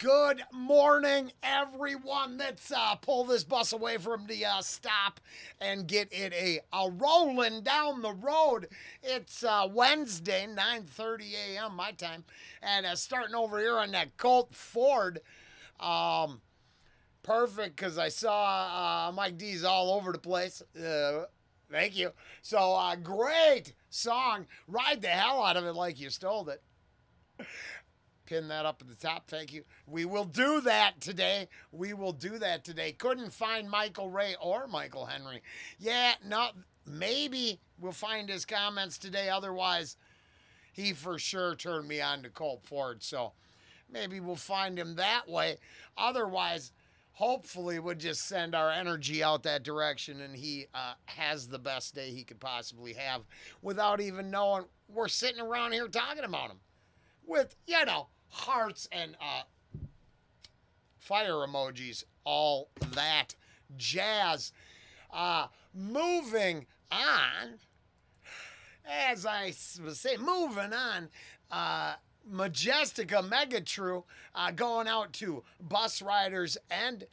Good morning, everyone. Let's pull this bus away from the stop and get it rolling down the road. It's Wednesday, 9:30 a.m. my time, and starting over here on that Colt Ford. Perfect, because I saw Mike D's all over the place. Thank you. So, great song. Ride the hell out of it like you stole it. Pin that up at the top. Thank you. We will do that today. Couldn't find Michael Ray or Michael Henry. Yeah, no, maybe we'll find his comments today. Otherwise, he for sure turned me on to Colt Ford. So maybe we'll find him that way. Otherwise, hopefully we'll just send our energy out that direction and he has the best day he could possibly have without even knowing we're sitting around here talking about him. With, hearts and fire emojis, all that jazz. Moving on, as I was saying, moving on, Majestica Mega True going out to bus riders and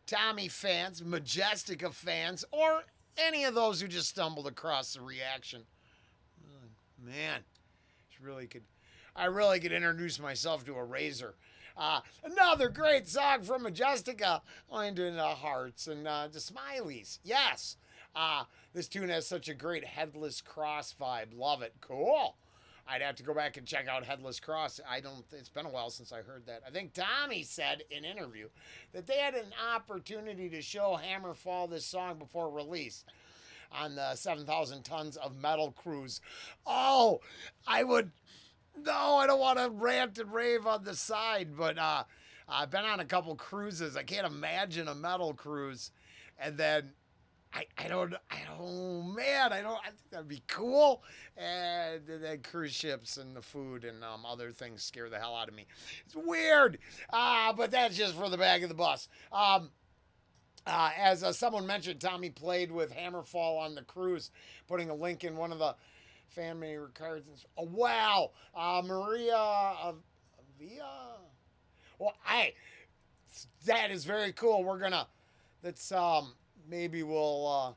Tommy fans, Majestica fans, or any of those who just stumbled across the reaction. Man, I really could introduce myself to a razor. Another great song from Majestica. Into the hearts and the smileys. Yes. This tune has such a great Headless Cross vibe. Love it. Cool. I'd have to go back and check out Headless Cross. It's been a while since I heard that. I think Tommy said in an interview that they had an opportunity to show Hammerfall this song before release on the 7,000 Tons of Metal cruise. Oh, no, I don't want to rant and rave on the side, but I've been on a couple cruises. I can't imagine a metal cruise. And then I think that'd be cool. And then cruise ships and the food and other things scare the hell out of me. It's weird, but that's just for the back of the bus. As someone mentioned, Tommy played with Hammerfall on the cruise, putting a link in one of the fan made cards. Oh, wow. Maria Avia. Well, that is very cool. Maybe we'll,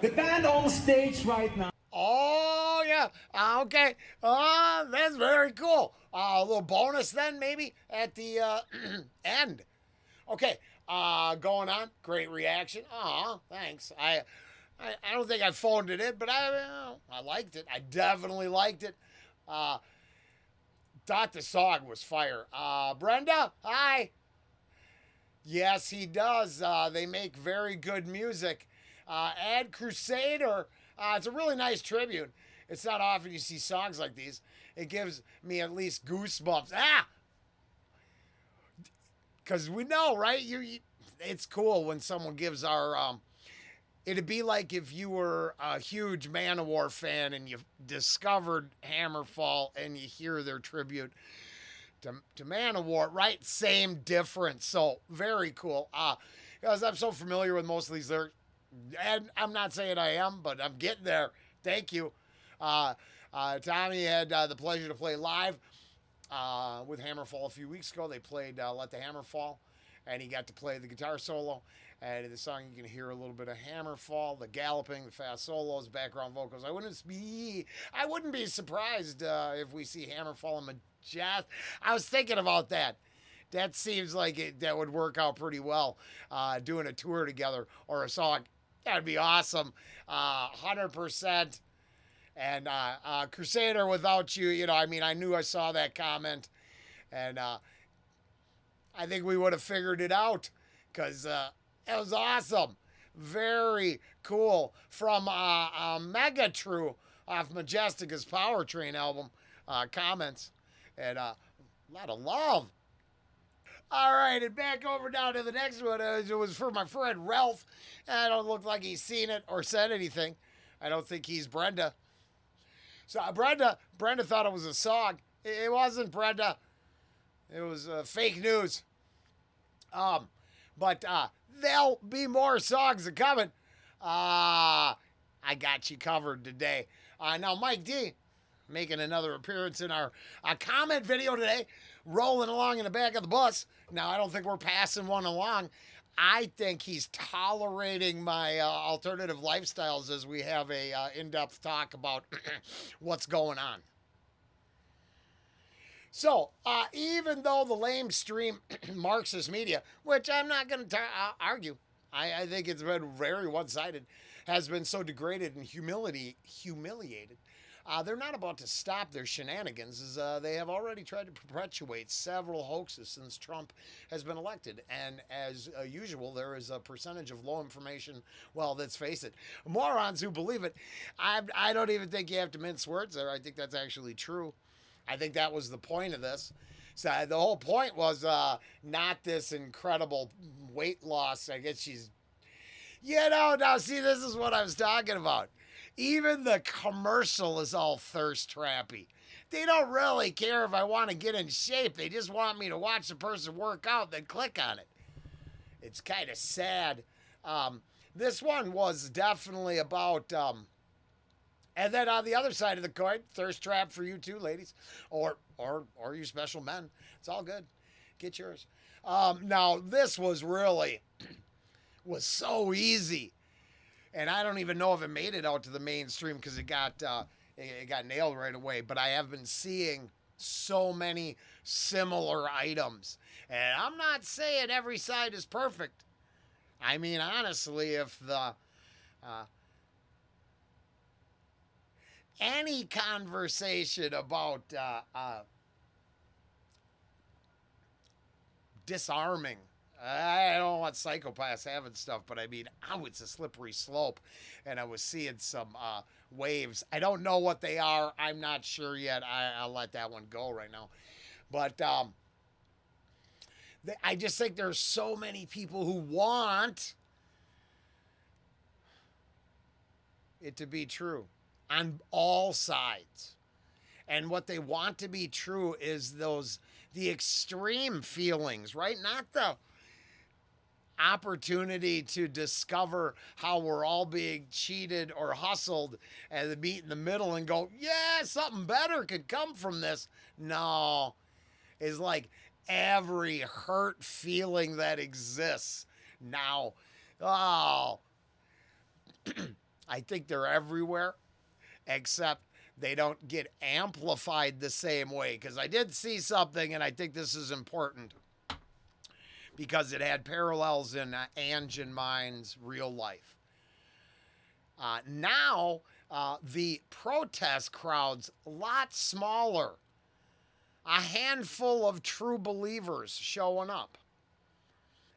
The band on stage right now. Oh, yeah. Okay. That's very cool. A little bonus then, maybe, at the end. Okay. Going on. Great reaction. Thanks. I don't think I phoned it in, but I liked it. I definitely liked it. Thought the song was fire. Brenda, hi. Yes, he does. They make very good music. Ad Crusader, it's a really nice tribute. It's not often you see songs like these. It gives me at least goosebumps. Because we know, right? It's cool when someone gives our... It'd be like if you were a huge Manowar fan and you discovered Hammerfall and you hear their tribute to Manowar, right? Same difference. So, very cool. Because I'm so familiar with most of these lyrics. And I'm not saying I am, but I'm getting there. Thank you. Tommy had the pleasure to play live with Hammerfall a few weeks ago. They played Let the Hammer Fall, and he got to play the guitar solo. And in the song, you can hear a little bit of Hammerfall, the galloping, the fast solos, background vocals. I wouldn't be surprised if we see Hammerfall and Majestic. I was thinking about that. That seems like that would work out pretty well, doing a tour together or a song. That would be awesome. 100%. And Crusader, without you, I knew I saw that comment. And I think we would have figured it out because... it was awesome. Very cool. From Mega True off Majestica's Powertrain album. Comments. And a lot of love. All right, and back over down to the next one. It was for my friend Ralph. I don't look like he's seen it or said anything. I don't think he's Brenda. So Brenda thought it was a song. It wasn't Brenda. It was fake news. But there'll be more songs coming. I got you covered today. Now, Mike D, making another appearance in our comment video today, rolling along in the back of the bus. Now, I don't think we're passing one along. I think he's tolerating my alternative lifestyles as we have a in-depth talk about what's going on. So, even though the lamestream Marxist media, which I'm not going to argue, I think it's been very one-sided, has been so degraded and humiliated. They're not about to stop their shenanigans, as they have already tried to perpetuate several hoaxes since Trump has been elected. And as usual, there is a percentage of low information, well, let's face it, morons who believe it. I don't even think you have to mince words there. I think that's actually true. I think that was the point of this. So the whole point was not this incredible weight loss. I guess she's, now see, this is what I was talking about. Even the commercial is all thirst trappy. They don't really care if I want to get in shape. They just want me to watch the person work out, then click on it. It's kind of sad. This one was definitely about. And then on the other side of the coin, thirst trap for you too, ladies, or you special men. It's all good. Get yours. Now this was really was so easy, and I don't even know if it made it out to the mainstream because it got nailed right away. But I have been seeing so many similar items, and I'm not saying every side is perfect. I mean, honestly, if the any conversation about disarming. I don't want psychopaths having stuff, but I mean, it's a slippery slope, and I was seeing some waves. I don't know what they are. I'm not sure yet. I'll let that one go right now. But I just think there's so many people who want it to be true on all sides. And what they want to be true is the extreme feelings, right? Not the opportunity to discover how we're all being cheated or hustled and meet in the middle and go, yeah, something better could come from this. No, it's like every hurt feeling that exists now. Oh, I think they're everywhere, except they don't get amplified the same way. Because I did see something, and I think this is important because it had parallels in Ange and mine's real life. Now, the protest crowd's a lot smaller. A handful of true believers showing up.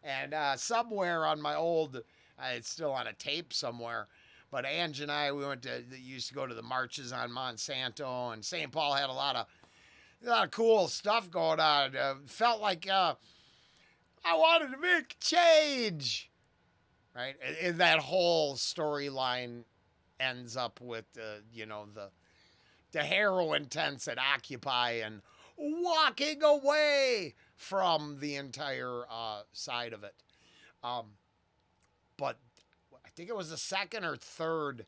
And somewhere on my old, it's still on a tape somewhere, but Ange and I, we used to go to the marches on Monsanto, and St. Paul had a lot of cool stuff going on. Felt like I wanted to make change, right? And that whole storyline ends up with the heroin tents at Occupy and walking away from the entire side of it. But I think it was the second or third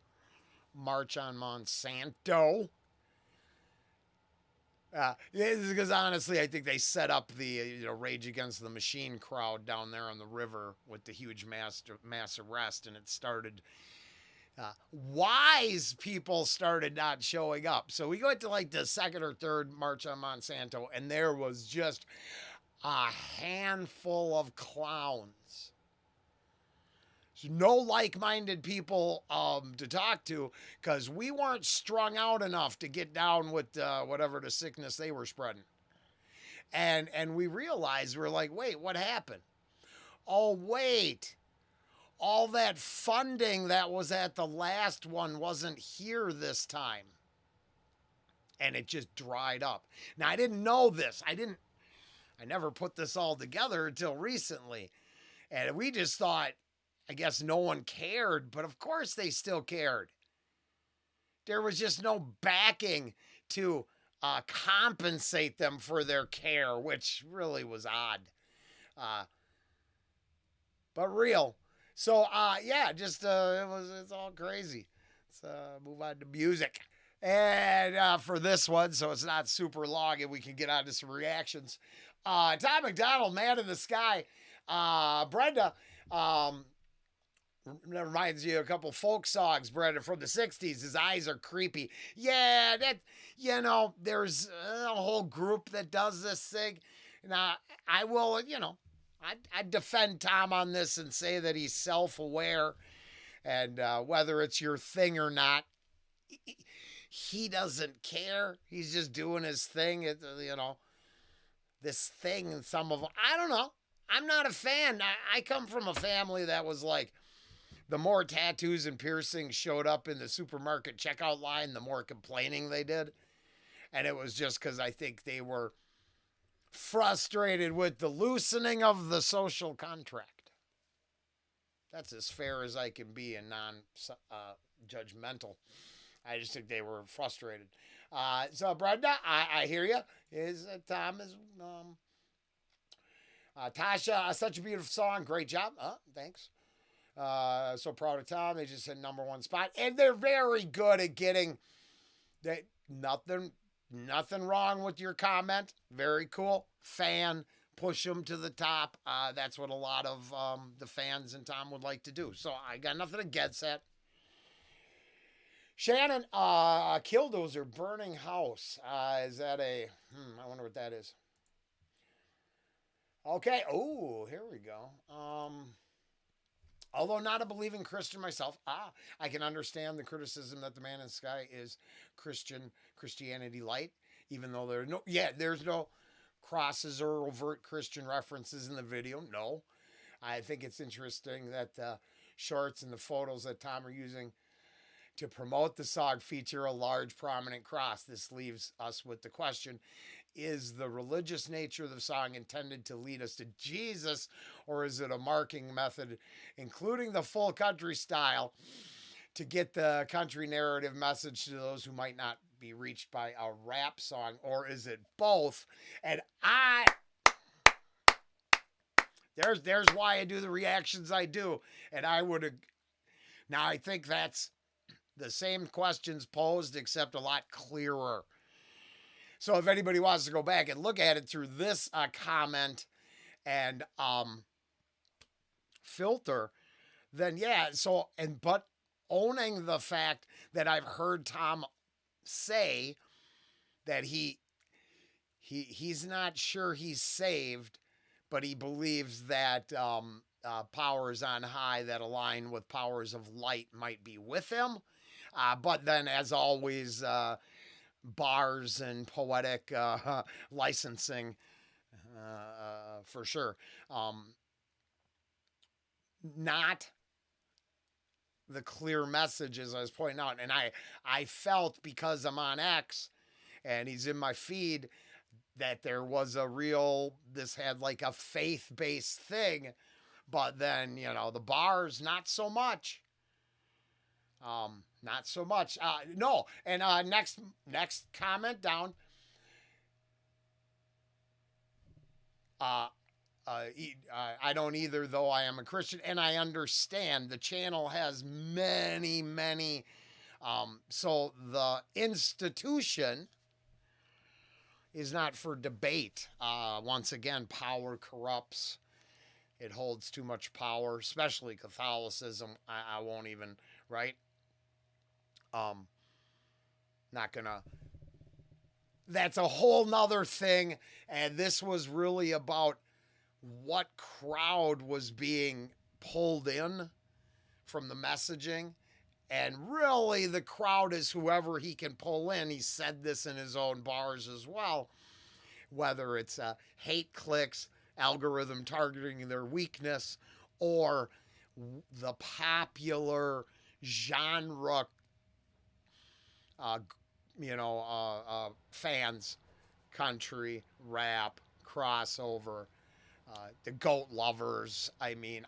march on Monsanto. Because honestly, I think they set up the Rage Against the Machine crowd down there on the river with the huge mass arrest, and it started. Wise people started not showing up. So we went to like the second or third march on Monsanto, and there was just a handful of clowns. No like-minded people to talk to because we weren't strung out enough to get down with whatever the sickness they were spreading. And we realized, we're like, wait, what happened? Oh, wait. All that funding that was at the last one wasn't here this time. And it just dried up. Now, I didn't know this. I never put this all together until recently. And we just thought, I guess no one cared, but of course they still cared. There was just no backing to compensate them for their care, which really was odd. But real. So, it's all crazy. Let's move on to music. And for this one, so it's not super long, and we can get on to some reactions. Tom McDonald, Man in the Sky. Brenda, um, that reminds you of a couple folk songs, Brenda, from the 60s. His eyes are creepy. Yeah, there's a whole group that does this thing. Now, I will, I defend Tom on this and say that he's self aware. And whether it's your thing or not, he doesn't care. He's just doing his thing. This thing, and some of them, I don't know. I'm not a fan. I come from a family that was like, the more tattoos and piercings showed up in the supermarket checkout line, the more complaining they did. And it was just because I think they were frustrated with the loosening of the social contract. That's as fair as I can be and non judgmental. I just think they were frustrated. So, Brenda, I hear you. Tom is Tasha, such a beautiful song. Great job. Thanks. So proud of Tom. They just hit #1 spot, and they're very good at getting that. Nothing wrong with your comment. Very cool. Fan, push them to the top. That's what a lot of the fans and Tom would like to do. So I got nothing against that. Shannon, Killdozer Burning House. Is that a? I wonder what that is. Okay. Oh, here we go. Although not a believing Christian myself, I can understand the criticism that the Man in the Sky is Christianity light, even though there's no crosses or overt Christian references in the video. No, I think it's interesting that the shorts and the photos that Tom are using to promote the song feature a large prominent cross. This leaves us with the question, is the religious nature of the song intended to lead us to Jesus, or is it a marking method, including the full country style, to get the country narrative message to those who might not be reached by a rap song, or is it both? And there's why I do the reactions I do, and now I think that's the same questions posed, except a lot clearer. So if anybody wants to go back and look at it through this comment and filter, then yeah. So but owning the fact that I've heard Tom say that he's not sure he's saved, but he believes that powers on high that align with powers of light might be with him. But then, as always, bars and poetic licensing for sure. Not the clear message, as I was pointing out. And I felt, because I'm on X and he's in my feed, that there was this had like a faith-based thing. But then, the bars, not so much. Not so much. No. And next comment down. I don't either, though I am a Christian, and I understand the channel has many, many. So the institution is not for debate. Once again, power corrupts. It holds too much power, especially Catholicism. I won't even, right? Not gonna. That's a whole nother thing, and this was really about what crowd was being pulled in from the messaging. And really, the crowd is whoever he can pull in. He said this in his own bars as well. Whether it's hate clicks, algorithm targeting their weakness, or the popular genre, fans, country, rap, crossover, the goat lovers. I mean,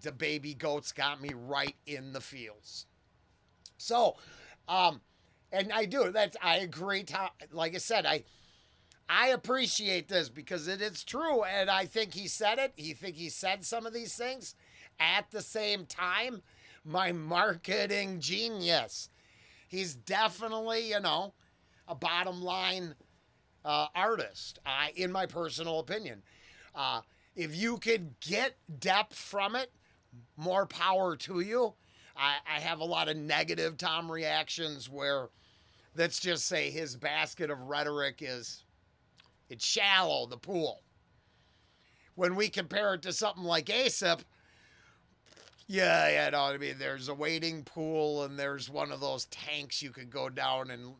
the baby goats got me right in the feels. So, and I do. I agree. Like I said, I appreciate this because it is true, and I think he said it. He said some of these things. At the same time, my marketing genius, He's definitely, a bottom line artist, in my personal opinion. If you could get depth from it, more power to you. I have a lot of negative Tom reactions where, let's just say, his basket of rhetoric is it's shallow, the pool. When we compare it to something like ASIP, yeah, no, I mean, there's a wading pool and there's one of those tanks you could go down and,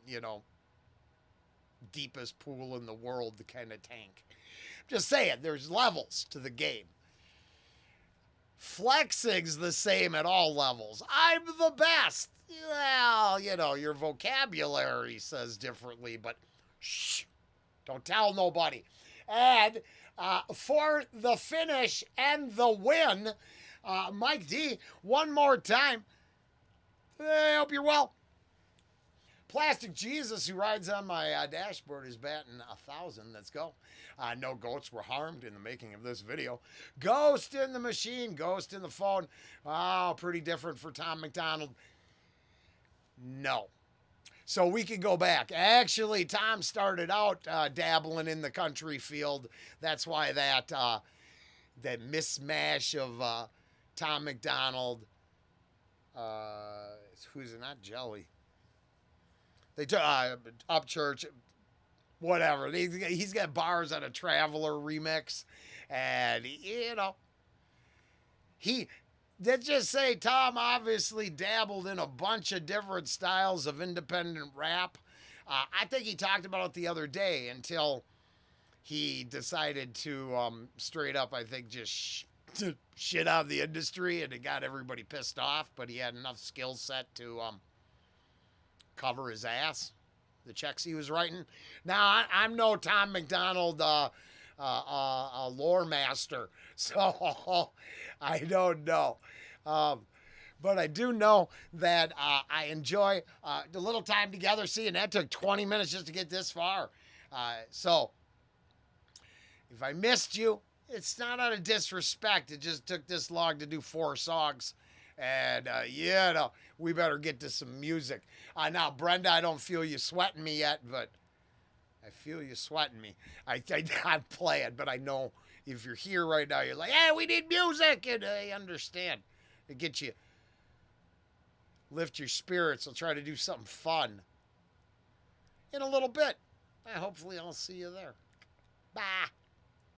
deepest pool in the world, the kind of tank. Just saying, there's levels to the game. Flexing's the same at all levels. I'm the best. Well, your vocabulary says differently, but shh, don't tell nobody. And for the finish and the win, Mike D, one more time. I hope you're well. Plastic Jesus, who rides on my dashboard, is batting 1,000. Let's go. No goats were harmed in the making of this video. Ghost in the machine, ghost in the phone. Oh, pretty different for Tom McDonald. No. So we can go back. Actually, Tom started out dabbling in the country field. That's why that mismatch of Tom McDonald, who's not Jelly. They took Upchurch, whatever. He's got bars on a Traveler remix, and let's just say Tom obviously dabbled in a bunch of different styles of independent rap. I think he talked about it the other day until he decided to straight up, I think, just shit out of the industry, and it got everybody pissed off. But he had enough skill set to cover his ass, the checks he was writing. Now, I'm no Tom McDonald lore master, so I don't know. But I do know that I enjoy the little time together. See, and that took 20 minutes just to get this far. So if I missed you, it's not out of disrespect. It just took this long to do 4 songs. And, we better get to some music. Now, Brenda, I don't feel you sweating me yet, but I feel you sweating me. I'm playing, but I know if you're here right now, you're like, hey, we need music. And I understand. It gets you, lift your spirits. I'll try to do something fun in a little bit. Hopefully, I'll see you there. Bye.